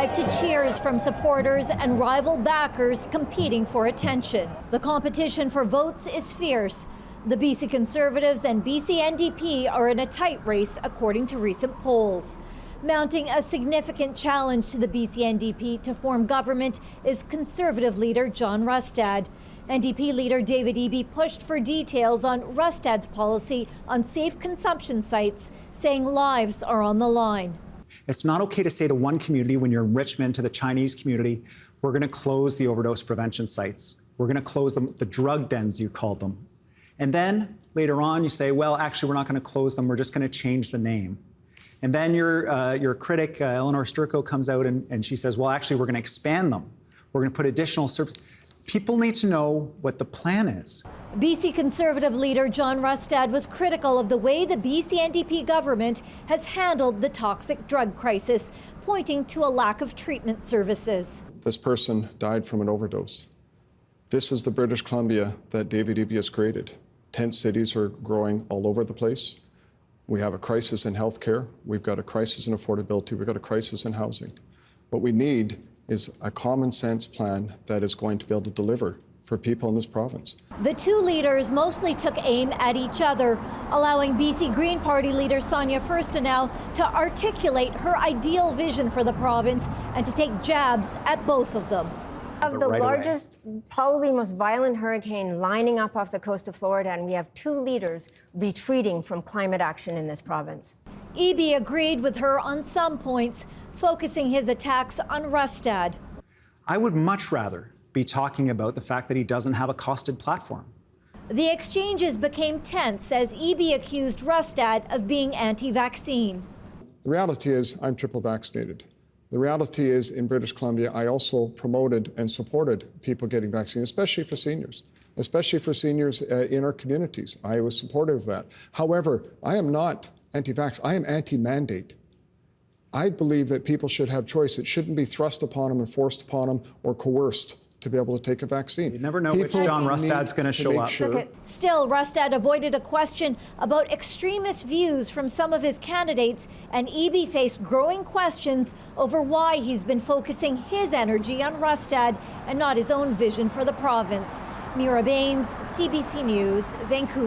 drive to cheers from supporters and rival backers competing for attention. The competition for votes is fierce. The BC Conservatives and BC NDP are in a tight race, according to recent polls. Mounting a significant challenge to the BC NDP to form government is Conservative leader John Rustad. NDP leader David Eby pushed for details on Rustad's policy on safe consumption sites, saying lives are on the line. It's not okay to say to one community, when you're in Richmond, to the Chinese community, we're going to close the overdose prevention sites. We're going to close them, the drug dens, you called them. And then later on, you say, well, actually, we're not going to close them. We're just going to change the name. And then your critic, Eleanor Sturko, comes out and she says, well, actually, we're going to expand them. We're going to put additional services. People need to know what the plan is. BC Conservative leader John Rustad was critical of the way the BC NDP government has handled the toxic drug crisis, pointing to a lack of treatment services. This person died from an overdose. This is the British Columbia that David Eby has created. Tent cities are growing all over the place. We have a crisis in healthcare. We've got a crisis in affordability. We've got a crisis in housing. What we need is a common sense plan that is going to be able to deliver for people in this province. The two leaders mostly took aim at each other, allowing BC Green Party leader Sonia Furstenau to articulate her ideal vision for the province and to take jabs at both of them. Of the largest, probably most violent hurricane lining up off the coast of Florida, and we have two leaders retreating from climate action in this province. Eby agreed with her on some points, focusing his attacks on Rustad. I would much rather be talking about the fact that he doesn't have a costed platform. The exchanges became tense as Eby accused Rustad of being anti-vaccine. The reality is I'm triple vaccinated. The reality is in British Columbia, I also promoted and supported people getting vaccinated, especially for seniors in our communities. I was supportive of that. However, I am not anti-vax. I am anti-mandate. I believe that people should have choice. It shouldn't be thrust upon them and forced upon them or coerced to be able to take a vaccine. You never know which John Rustad's going to show up. Sure. Still, Rustad avoided a question about extremist views from some of his candidates, and Eby faced growing questions over why he's been focusing his energy on Rustad and not his own vision for the province. Meera Bains, CBC News, Vancouver.